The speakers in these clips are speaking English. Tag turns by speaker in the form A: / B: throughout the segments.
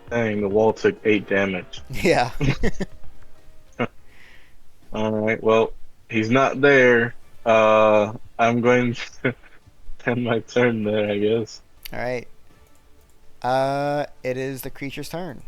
A: Dang, the wall took 8 damage.
B: Yeah.
A: Alright, well, he's not there. I'm going to end my turn there, I guess.
B: All right. It is the creature's turn.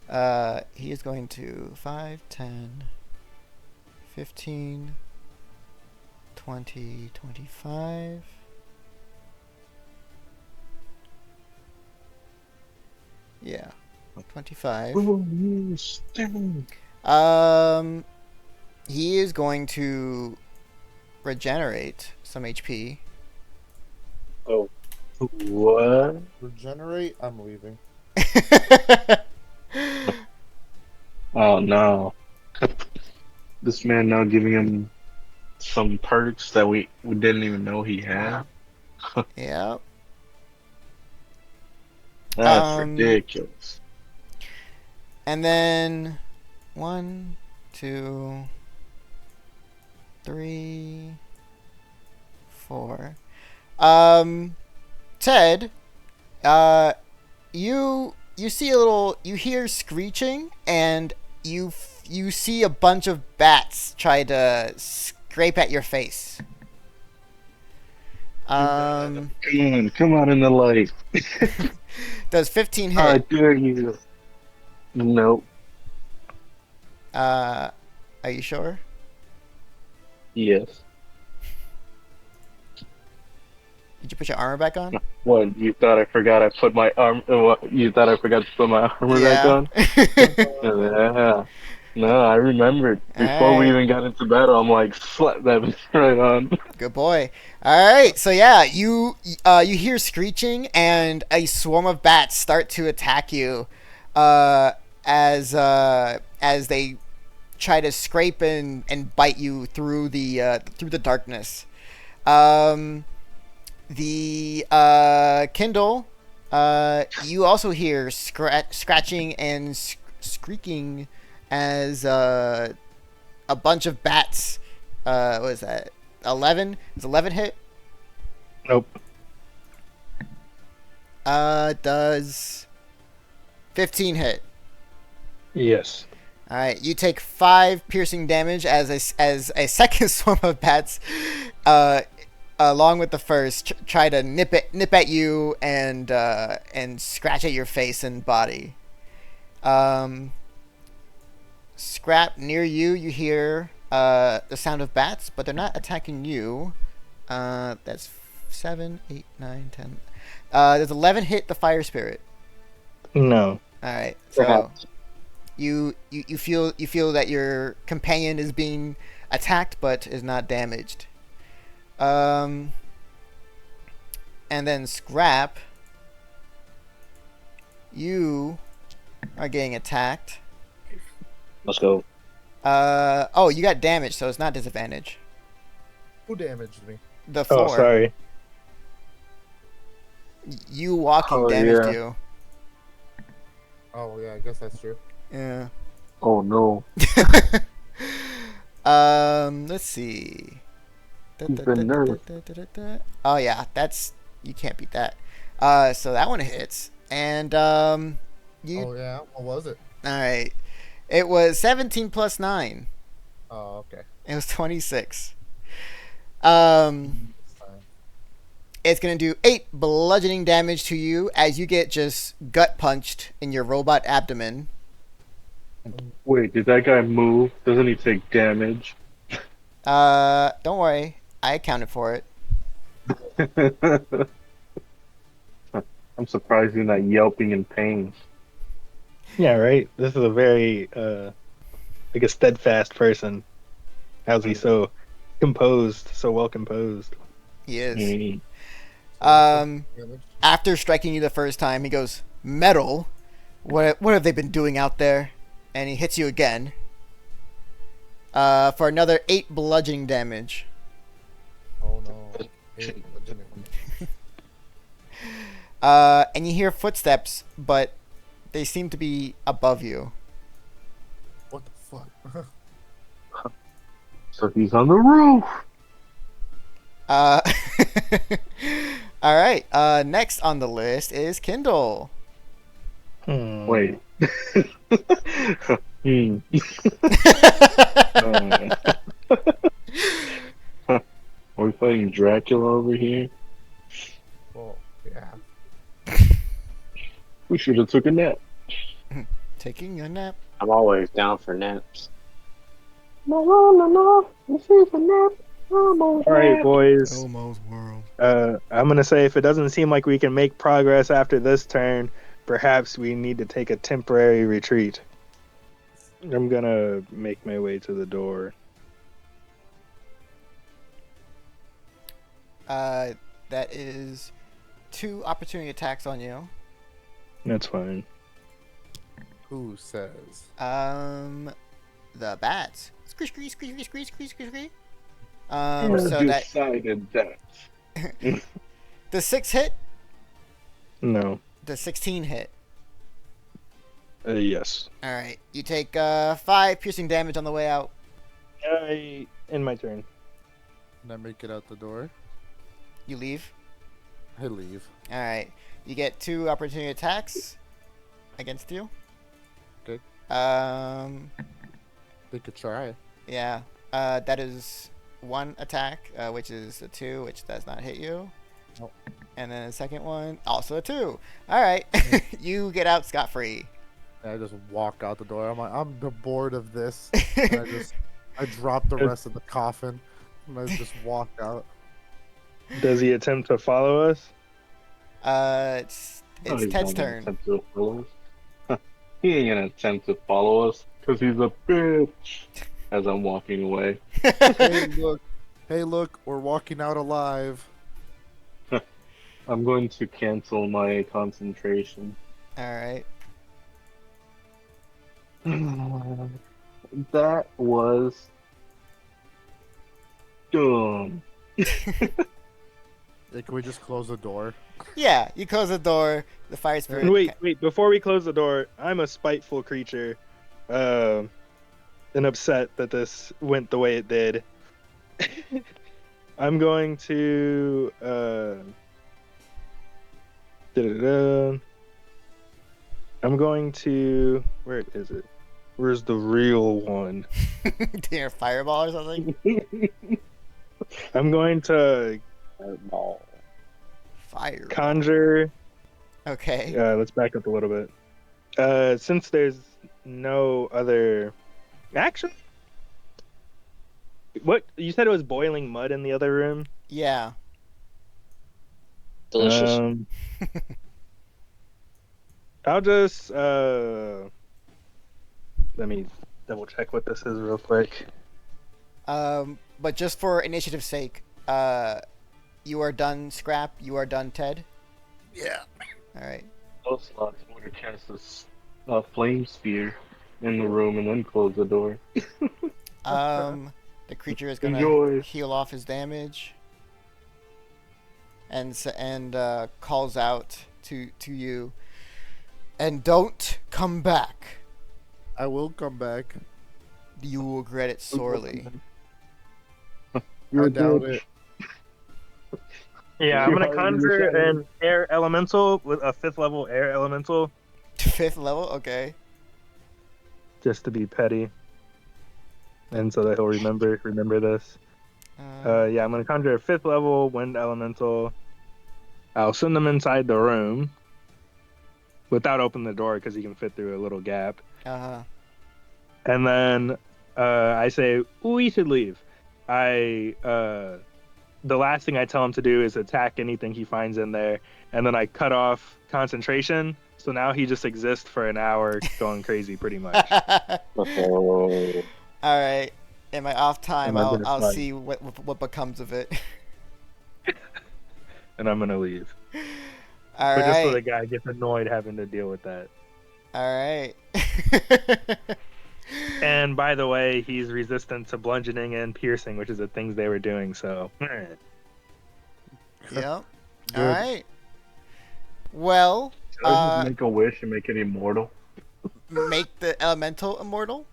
B: He is going to 5, 10, 15, 20, 25. Yeah, 25.
A: Oh, you sting.
B: Um, he is going to regenerate some HP.
A: Oh, what?
C: Regenerate. I'm leaving.
A: Oh no. This man now giving him some perks that we didn't even know he had.
B: Yeah.
A: That's
B: Um,
A: ridiculous.
B: and then one, two, three, four. Ted, uh, you see a little, you hear screeching, and you see a bunch of bats try to scrape at your face. Um,
A: Come on in the light.
B: does 15
A: I
B: hit?
A: dare you. Nope.
B: Uh, are you sure?
A: Yes.
B: Did you put your armor back on?
A: What, you thought I forgot I put my arm what you thought I forgot to put my armor back
B: Yeah.
A: on? Yeah. No, I remembered.
B: All
A: Before we
B: right.
A: even got into battle, I'm like, slap that bitch right on.
B: Good boy. All right. So yeah, you hear screeching and a swarm of bats start to attack you, uh, as they try to scrape and bite you through the darkness. Um, the Kindle, you also hear scratching and squeaking as a bunch of bats. What is that? 11? Is 11 hit?
A: Nope.
B: Does 15 hit?
A: Yes.
B: All right, you take 5 piercing damage as a second swarm of bats, uh, along with the first, try to nip at you and scratch at your face and body. Um, Scrap, near you, you hear the sound of bats, but they're not attacking you. That's 7, 8, 9, 10. Does 11 hit the fire spirit?
A: No.
B: All right, so
A: Perhaps.
B: you feel that your companion is being attacked but is not damaged. Um, and then Scrap, you are getting attacked.
A: Let's go.
B: Oh, you got damage, so it's not disadvantage.
C: Who damaged me?
B: The
A: Oh,
B: floor,
A: sorry.
B: you walking
A: Oh,
B: damaged
A: yeah.
B: you.
C: Oh yeah, I guess that's true.
B: Yeah.
A: Oh, no.
B: Let's see.
A: He's been nerfed.
B: Oh yeah, that's you can't beat that. So that one hits, and you
C: Oh yeah, what was it?
B: all right. It was 17 plus 9.
C: Oh okay.
B: It was 26. Um,
C: It's fine.
B: it's gonna do 8 bludgeoning damage to you as you get just gut punched in your robot abdomen.
A: Wait, did that guy move? Doesn't he take damage?
B: Don't worry, I accounted for it.
A: I'm surprised you're not yelping in pain.
D: Yeah, right. This is a very like a steadfast person. How's he so composed, so well composed?
B: He is.
A: Mm.
C: So that's six
B: Um,
C: damage.
B: After striking you the first time, he goes, "Metal? What have they been doing out there?" And he hits you again. For another 8 bludgeoning damage.
C: Oh no. Eight bludgeoning.
B: And you hear footsteps, but they seem to be above you.
C: What the fuck?
A: So he's on the roof.
B: Uh, all right. Next on the list is Kindle.
A: Wait. Hmm. Uh, are we fighting Dracula over here?
C: Well, yeah.
A: We should have took a nap.
B: Taking a nap.
E: I'm always down for naps.
A: No, no, no, no. This is a nap. Almost
D: All right,
A: nap.
D: boys.
B: Elmo's world.
D: I'm gonna say if it doesn't seem like we can make progress after this turn, perhaps we need to take a temporary retreat. I'm gonna make my way to the door.
B: That is 2 opportunity attacks on you.
D: That's fine.
C: Who says?
B: The bats. Squeeze, squeeze, squeeze, squeeze, squeeze, squeeze, squeeze, squeeze.
A: Who
B: So that
A: decided that?
B: the 6 hit,
D: No.
B: the 16 hit.
D: Yes.
B: All right, you take 5 piercing damage on the way out.
D: In my turn.
C: And I make it out the door.
B: You leave.
C: I leave.
B: All right, you get 2 opportunity attacks against you.
C: Okay. They could try.
B: Yeah. That is 1 attack, which is a 2, which does not hit you.
C: Nope.
B: And then the second one, also a 2. All right, you get out scot free.
C: And I just walk out the door. I'm like, I'm bored of this. And I drop the rest of the coffin. And I just walk out.
D: Does he attempt to follow us?
B: It's
A: Oh, he's
B: Ted's
A: not gonna
B: turn.
A: attempt to follow us. He ain't gonna attempt to follow us because he's a bitch. As I'm walking away.
C: Hey, look. Hey, look. We're walking out alive.
A: I'm going to cancel my concentration.
B: All right.
A: That was dumb.
C: Hey, can we just close the door?
B: Yeah, you close the door. The fire spirit.
D: And wait, before we close the door, I'm a spiteful creature. And upset that this went the way it did. I'm going to I'm going to where is it? Where's the real one?
B: Your fireball or something.
D: I'm going to
E: Fireball.
B: Fire.
D: conjure.
B: Okay.
D: Let's back up a little bit. Since there's no other. Actually, what you said it was boiling mud in the other room.
B: Yeah.
E: Delicious.
D: I'll just let me double check what this is real quick.
B: But just for initiative's sake, you are done, Scrap. You are done, Ted.
C: Yeah.
B: All right.
A: Those slots would have cast a flame spear in the room and then close the door.
B: The creature is gonna
A: Enjoy.
B: heal off his damage, and calls out to you, and don't come back.
C: I will come back.
B: You will regret it sorely.
C: I doubt it.
D: Yeah, I'm
A: You're
D: gonna
A: hiding in the
D: conjure
A: shadows.
D: an air elemental with a 5th level air elemental,
B: 5th level. Okay.
D: just to be petty, and so that he'll remember this. Yeah, I'm gonna conjure a 5th level wind elemental. I'll send them inside the room without opening the door because he can fit through a little gap.
B: Uh-huh.
D: And then I say we should leave. The last thing I tell him to do is attack anything he finds in there, and then I cut off concentration. So now he just exists for an hour, going crazy, pretty much.
E: Oh,
B: All right. In my off time,
D: And I'm gonna
B: I'll
D: fight.
B: see what becomes of it.
D: And I'm gonna leave.
B: All
D: But just so
B: right.
D: the guy gets annoyed having to deal with that.
B: All right.
D: And by the way, he's resistant to bludgeoning and piercing, which is the things they were doing. So
B: Yep. All
C: Good.
B: right. Well,
A: Can I just make a wish and make it immortal?
B: make the elemental immortal.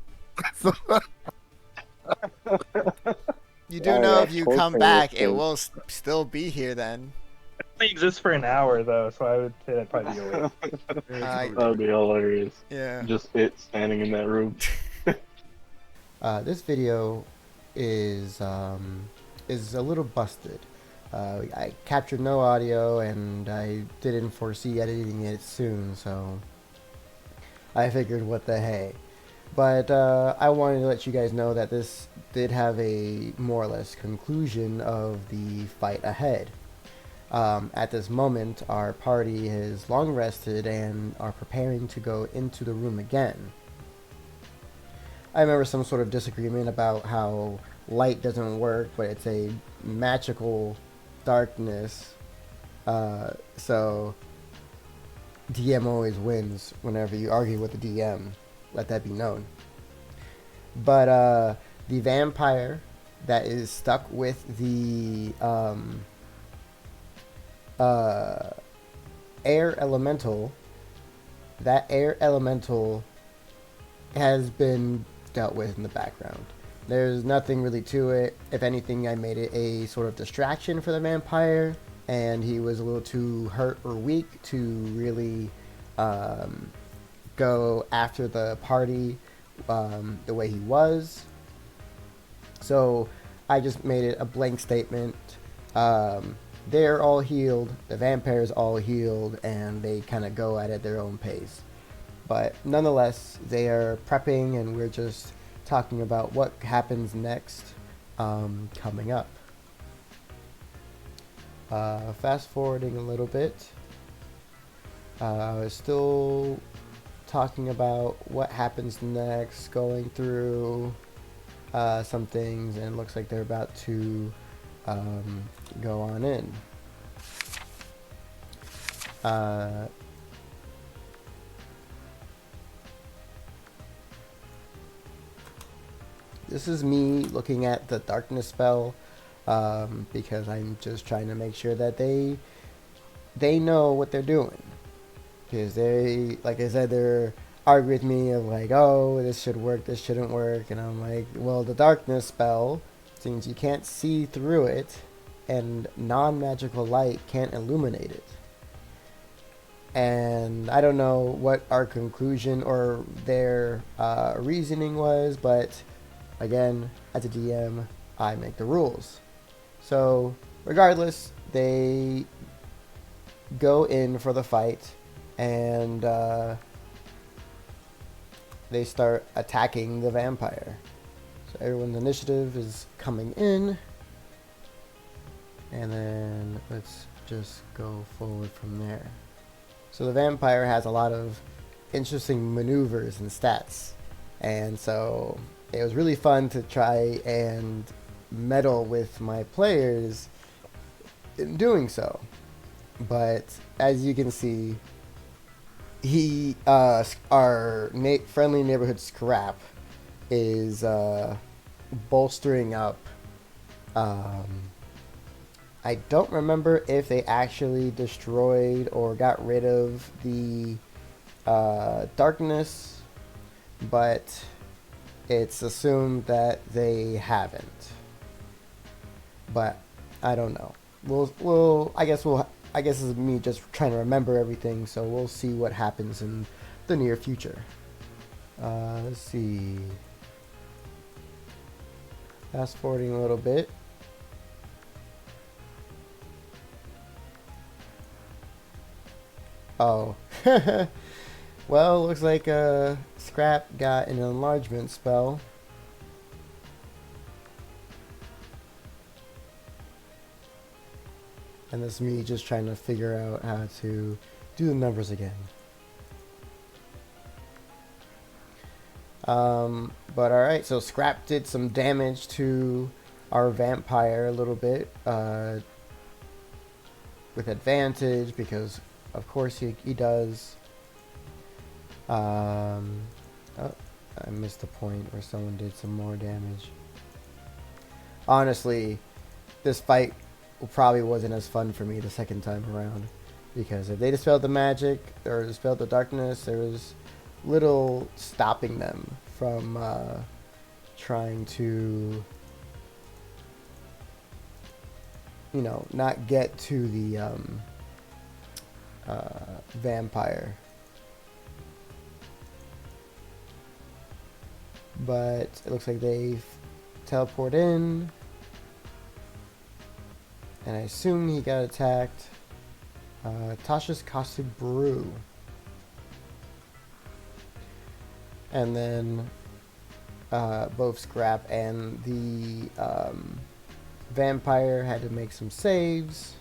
B: You do
E: Oh,
B: know
E: yeah,
B: if you
E: torture
B: come back,
E: is
B: it
E: good.
B: will still be here then.
D: only exists for an hour though, so I would say that'd probably be a waste.
C: It's
B: I
C: probably
A: That would be hilarious.
B: yeah.
A: Just it standing in that room.
B: This video is a little busted. I captured no audio, and I didn't foresee editing it soon, so I figured, what the hey. But I wanted to let you guys know that this did have a more or less conclusion of the fight ahead. At this moment, our party has long rested and are preparing to go into the room again. I remember some sort of disagreement about how light doesn't work, but it's a magical darkness. So DM always wins whenever you argue with the DM. Let that be known. But the vampire that is stuck with the air elemental, that air elemental has been dealt with in the background. There's nothing really to it. If anything, I made it a sort of distraction for the vampire, and he was a little too hurt or weak to really go after the party the way he was. So I just made it a blank statement. They're all healed, the vampire's all healed, and they kind of go at their own pace. But nonetheless, they are prepping, and we're just talking about what happens next coming up. Fast forwarding a little bit, I was still talking about what happens next, going through some things, and it looks like they're about to go on in. This is me looking at the darkness spell because I'm just trying to make sure that they know what they're doing. Because they, like I said, they're arguing with me of like, oh, this should work, this shouldn't work. And I'm like, well, the darkness spell, since you can't see through it, and non-magical light can't illuminate it. And I don't know what our conclusion or their reasoning was, but again, as a DM, I make the rules. So regardless, they go in for the fight, and they start attacking the vampire. So everyone's initiative is coming in, and then let's just go forward from there. So the vampire has a lot of interesting maneuvers and stats, and so it was really fun to try and meddle with my players in doing so. But as you can see, he, our friendly neighborhood scrap, is bolstering up. I don't remember if they actually destroyed or got rid of the darkness, but it's assumed that they haven't. But I don't know. I guess this is me just trying to remember everything, so we'll see what happens in the near future. Let's see. Fast forwarding a little bit. Oh. Well, looks like Scrap got an enlargement spell. And this is me just trying to figure out how to do the numbers again. But alright, so Scrap did some damage to our vampire a little bit. With advantage, because of course he does. Oh, I missed the point where someone did some more damage. Honestly, this fight probably wasn't as fun for me the second time around, because if they dispelled the magic or dispelled the darkness, there was little stopping them from trying to not get to the vampire. But it looks like they teleport in. And I assume he got attacked. Tasha's Caustic Brew. And then both Scrap and the vampire had to make some saves.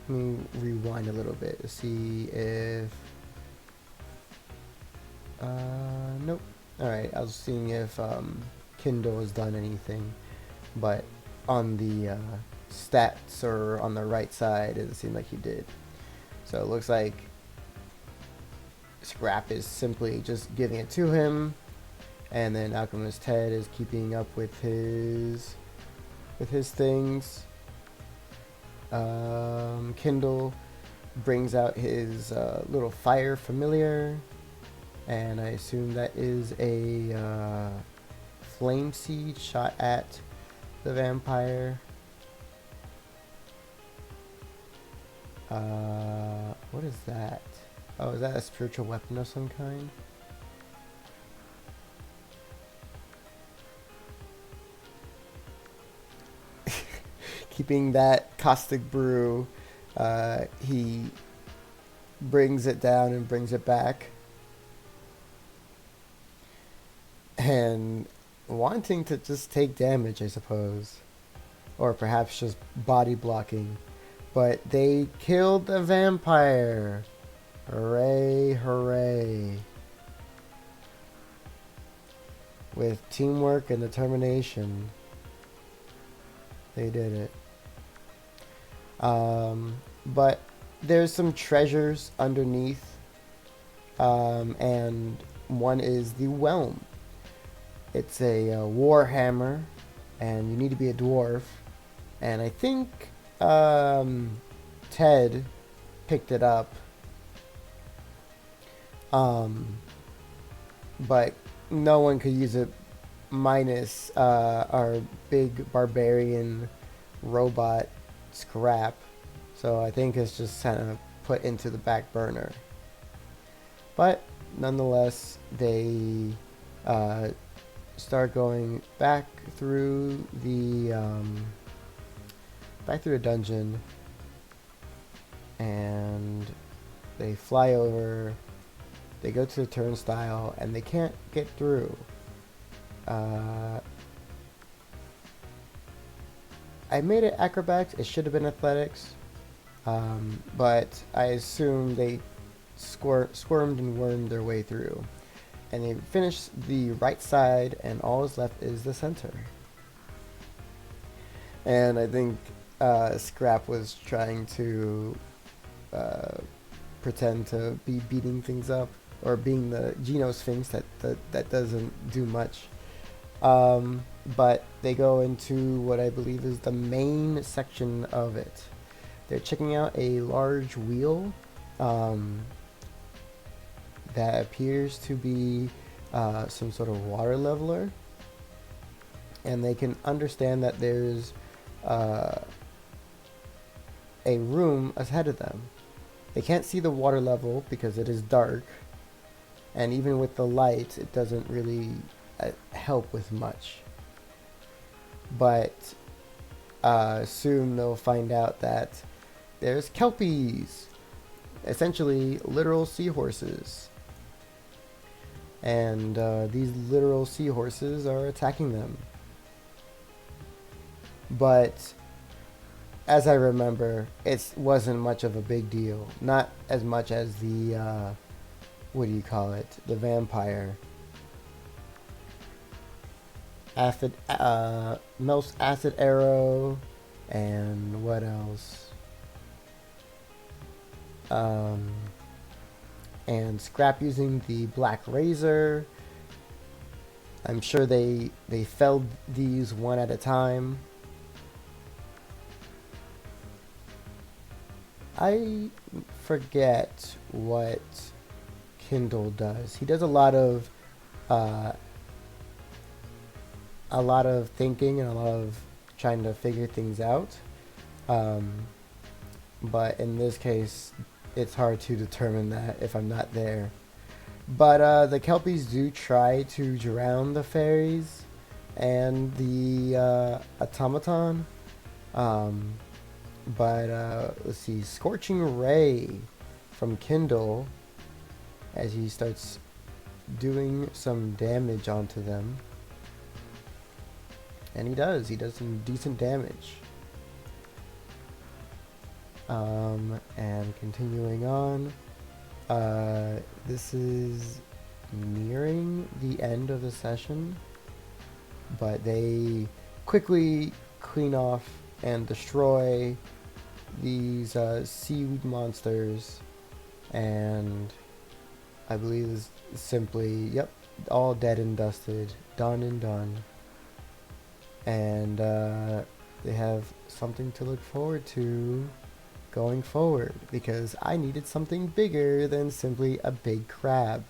B: Let me rewind a little bit to see if... nope. Alright, I was seeing if Kindle has done anything. But on the stats or on the right side, it seemed like he did. So it looks like Scrap is simply just giving it to him, and then Alchemist Ted is keeping up with his things. Kindle brings out his little fire familiar, and I assume that is a flame seed shot at the vampire. What is that? Oh, is that a spiritual weapon of some kind? Keeping that caustic brew, he brings it down and brings it back. And wanting to just take damage, I suppose. Or perhaps just body blocking. But they killed the vampire. Hooray, hooray. With teamwork and determination, they did it. But there's some treasures underneath. And one is the Whelm. It's a warhammer, and you need to be a dwarf. And I think Ted picked it up. But no one could use it minus our big barbarian robot Scrap. So I think it's just kind of put into the back burner. But nonetheless, they start going back through the dungeon, and they fly over. They go to the turnstile, and they can't get through. I made it acrobatics. It should have been athletics, but I assume they squirmed and wormed their way through. And they finished the right side, and all is left is the center. And I think Scrap was trying to pretend to be beating things up, or being the Geno Sphinx that doesn't do much. But they go into what I believe is the main section of it. They're checking out a large wheel that appears to be some sort of water leveler, and they can understand that there's a room ahead of them. They can't see the water level because it is dark, and even with the light, it doesn't really help with much. But soon they'll find out that there's kelpies, essentially literal seahorses. And these literal seahorses are attacking them. But as I remember, it wasn't much of a big deal. Not as much as the, what do you call it? The vampire. Mel's acid arrow, and what else? And Scrap using the black razor. I'm sure they felled these one at a time. I forget what Kindle does. He does a lot of thinking and a lot of trying to figure things out. But in this case, it's hard to determine that if I'm not there. But the Kelpies do try to drown the fairies and the automaton. But let's see, Scorching Ray from Kindle as he starts doing some damage onto them. And he does some decent damage. And continuing on, this is nearing the end of the session, but they quickly clean off and destroy these seaweed monsters, and I believe is simply, yep, all dead and dusted, done and done. And they have something to look forward to going forward, because I needed something bigger than simply a big crab.